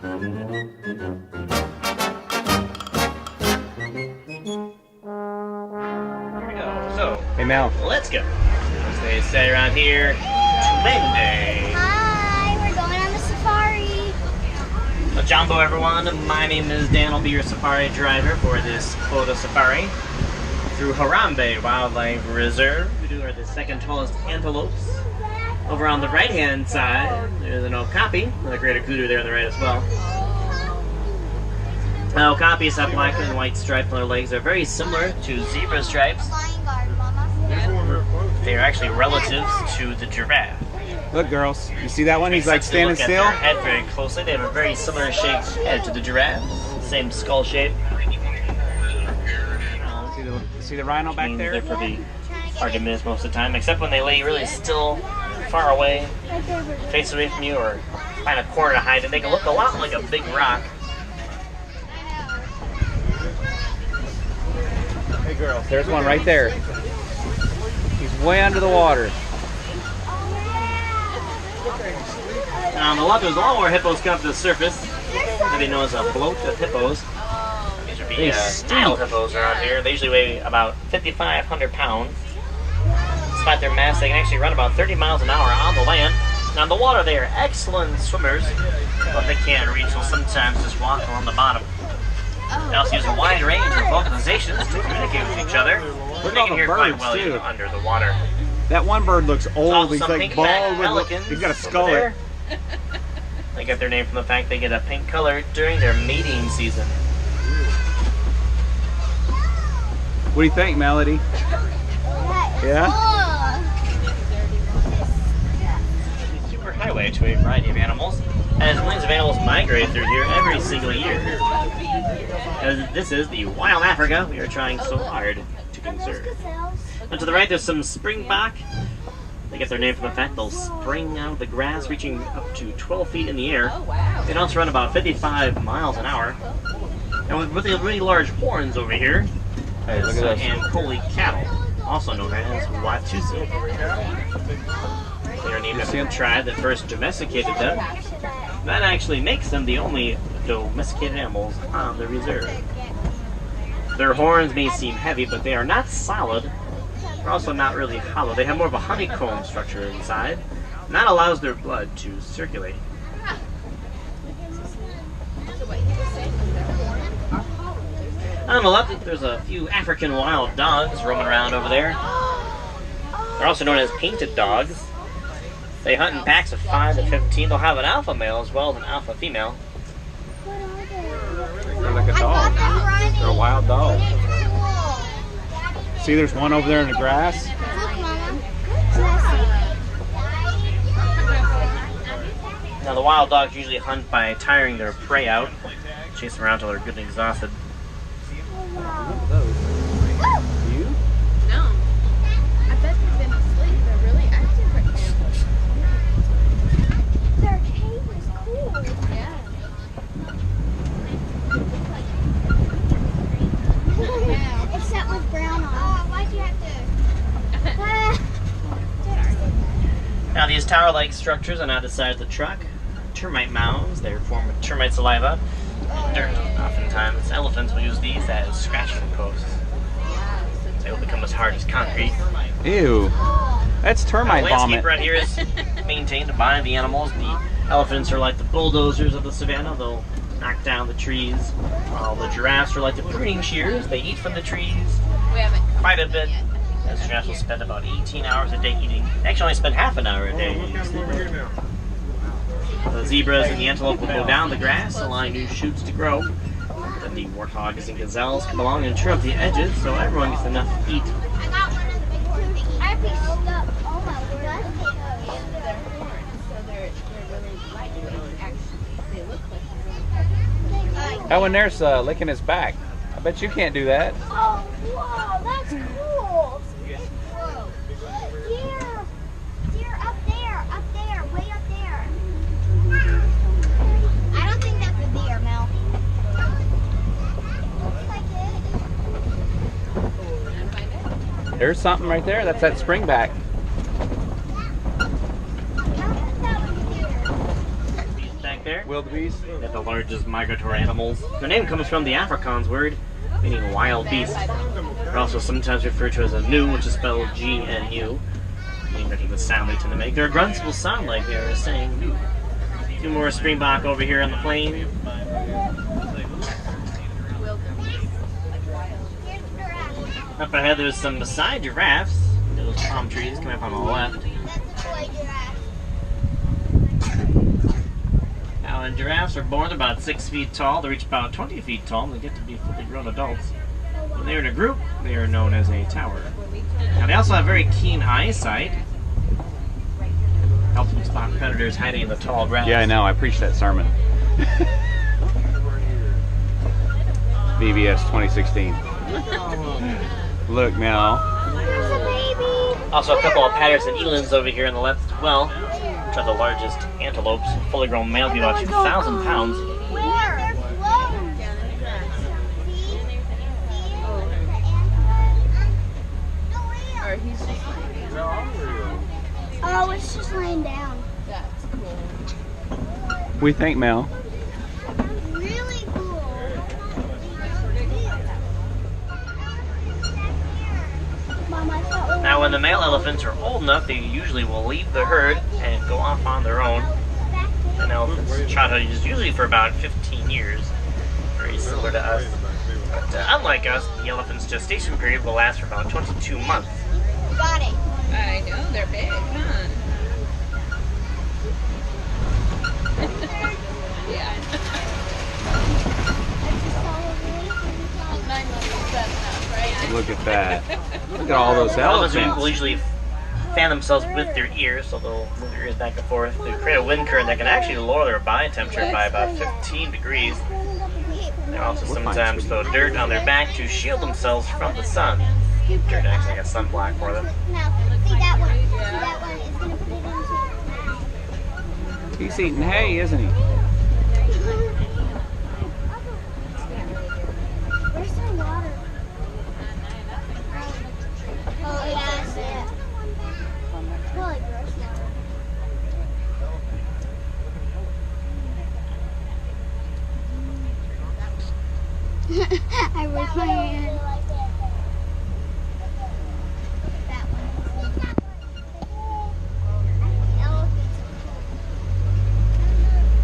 So, hey Mel, let's go. As they say around here, Twende. Hi, we're going on the safari. So, Jumbo, everyone. My name is Dan. I'll be your safari driver for this photo safari through Harambe Wildlife Reserve. We do are the second tallest antelopes. Over on the right-hand side, there's an okapi, another greater kudu there on the right as well. Okapis have black and white stripes on their legs. They're very similar to zebra stripes. They are actually relatives to the giraffe. look girls, you see that one? He's like standing Look at still. their head very closely. They have a very similar shaped head to the giraffe. Same skull shape. See the rhino back there? They're pretty hard to miss most of the time, except when they lay really still, far away, face away from you, or find a corner to hide. And they can look a lot like a big rock. Hey girls, there's one right there. He's way under the water. On the left, there's a lot more hippos come to the surface. Maybe known as a bloat of hippos. These would be Nile hippos around here. They usually weigh about 5,500 pounds. Despite their mass, they can actually run about 30 miles an hour on the land. Now, on the water, they are excellent swimmers, but they can't reach, so sometimes just walk along the bottom. They also use a wide range of vocalizations to communicate with each other. Look They at all can the hear quite birds, well too. even under the water. That one bird looks old. He's Some like pink-backed bald. pelicans He's got a over skull. there. They get their name from the fact they get a pink color during their mating season. What do you think, Melody? Yeah? Super highway to a variety of animals, as millions of animals migrate through here every single year. As this is the wild Africa we are trying so hard to conserve. And to the right, there's some springbok. They get their name from the fact they'll spring out of the grass, reaching up to 12 feet in the air. They can also run about 55 miles an hour. And with really, really large horns over here, Hey, look at this. Ankoli cattle, also known as Watusi. They are named after the tribe that first domesticated them. That actually makes them the only domesticated animals on the reserve. Their horns may seem heavy, but they are not solid. They're also not really hollow. They have more of a honeycomb structure inside, and that allows their blood to circulate. On the left, there's a few African wild dogs roaming around over there. They're also known as painted dogs. They hunt in packs of 5 to 15. They'll have an alpha male as well as an alpha female. They're like a dog. They're a wild dog. See, there's one over there in the grass. Now, the wild dogs usually hunt by tiring their prey out, chase them around until they're good and exhausted. You? No. I bet they've been asleep. They're really active right now. Their cave is cool. Yeah. Except with brown on. Oh, why'd you have to? Now, these tower-like structures on either side of the truck, termite mounds, they're formed with termite saliva and dirt. Oftentimes, elephants will use these as scratching posts. They will become as hard as concrete. Ew. That's termite The vomit. landscape right here is maintained by the animals. The elephants are like the bulldozers of the savannah. They'll knock down the trees. While the giraffes are like the pruning shears. They eat from the trees We haven't quite a bit. As giraffes will spend about 18 hours a day eating. They actually only spend half an hour a day. The zebras and the antelope will go down the grass, allowing new shoots to grow. Then the warthogs and gazelles come along and trim up the edges so everyone gets enough to eat. I got one of the big two. I picked up all my wood. So they're really lightweight. Actually, they look like That one there's licking his back. I bet you can't do that. Oh, whoa, that's cool. Deer. Deer up there, way up there. I don't think that's a deer, Mel. Looks like it. There's something right there. That's that springback. I don't think that was a deer. Back there. Wildebeest. They're the largest migratory animals. Their name comes from the Afrikaans word meaning wild beast. They're also sometimes referred to as a gnu, which is spelled G-N-U, meaning that the sound they tend to make. Their grunts will sound like they are saying gnu. Two more springbok over here on the plain. Up ahead there's some Maasai giraffes. Those palm trees coming up on the left. Now, when giraffes are born, they're about 6 feet tall. They reach about 20 feet tall and they get to be fully grown adults. When they're in a group, they are known as a tower. Now, they also have very keen eyesight. Helps them spot predators hiding in the tall grass. Yeah, I know. I preached that sermon. VBS 2016. Look now. There's a baby. Also, a couple of Patterson elands over here on the left as well, which are the largest antelopes. Fully grown male be about 2,000 pounds. Where? Or he's just laying down. Oh, it's just laying down. That's cool. We think, Mel. Really cool. Mom, I thought we Now, when the male elephants are old enough, they usually will leave the herd and go off on their own. And elephants childhood is usually for about 15 years, very similar to us. But unlike us, the elephant's gestation period will last for about 22 months. got it. I know, they're big, huh? Yeah. Well, 9 months is bad enough, right? Look at that. Look at all those Elephants will elephants. usually fan themselves with their ears, so they'll move their ears back and forth to create a wind current that can actually lower their body temperature by about 15 degrees. They also sometimes throw dirt on their back to shield themselves from the sun. Dirt acts like a sunblock for them. Now, see that one. See that one is going to put it into. He's eating hay, isn't he? Where's the water? Oh, yeah, that's it. It's probably gross water. I ripped my hand.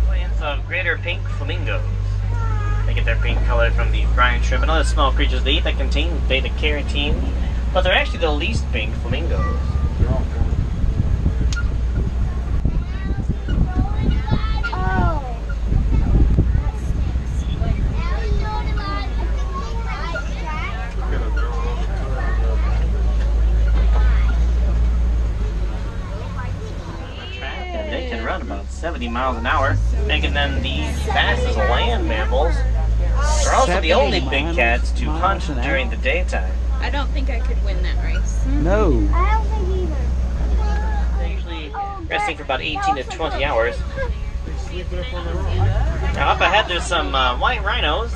Plants of greater pink flamingos. They get their pink color from the brine shrimp and other small creatures they eat that contain beta carotene, but they're actually the least pink flamingos. Oh. And they can run about 70 miles an hour, making them the fastest land mammals. They're also the only big cats to punch during the daytime. I don't think I could win that race. No. I don't think either. They're usually resting for about 18 to 20 hours. Now up ahead there's some white rhinos.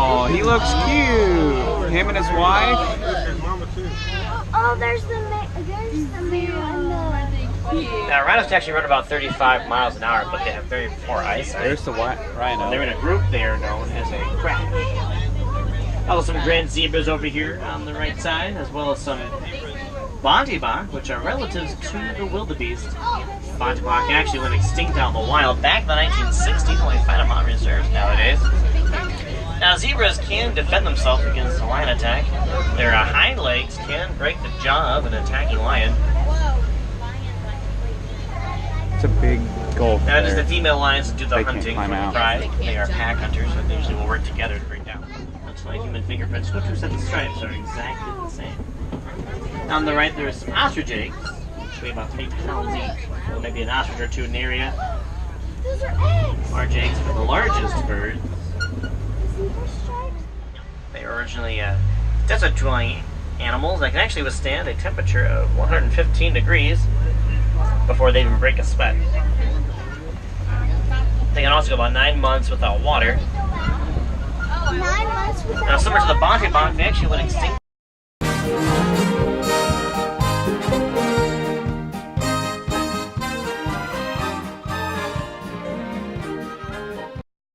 Oh, he looks cute. Him and his wife. Oh, there's the male and the. Now rhinos can actually run about 35 miles an hour, but they have very poor eyesight. There's the white When they're in rhino. a group, they are known as a crash. Also some grand zebras over here on the right side, as well as some bontebok, which are relatives to the wildebeest. Bontebok actually went extinct out in the wild back in the 1960s. Only find them on reserves nowadays. Now zebras can defend themselves against a lion attack. Their hind legs can break the jaw of an attacking lion. It's a big gulf Now, it is the there. female lions that do the They can't hunting for climb the out. pride. They are pack hunters, so they usually will work together to bring down. That's why human fingerprints, no two sets of stripes are exactly the same. On the right, there are some ostrich eggs, which weigh about 3 pounds each. Well, maybe an ostrich or two in the area. Those are eggs. Large eggs for the largest birds. Zebra stripes. They are originally desert-dwelling animals that can actually withstand a temperature of 115 degrees before they even break a sweat. They can also go about 9 months without water. 9 months without. Now, similar to the bontebok, they actually went extinct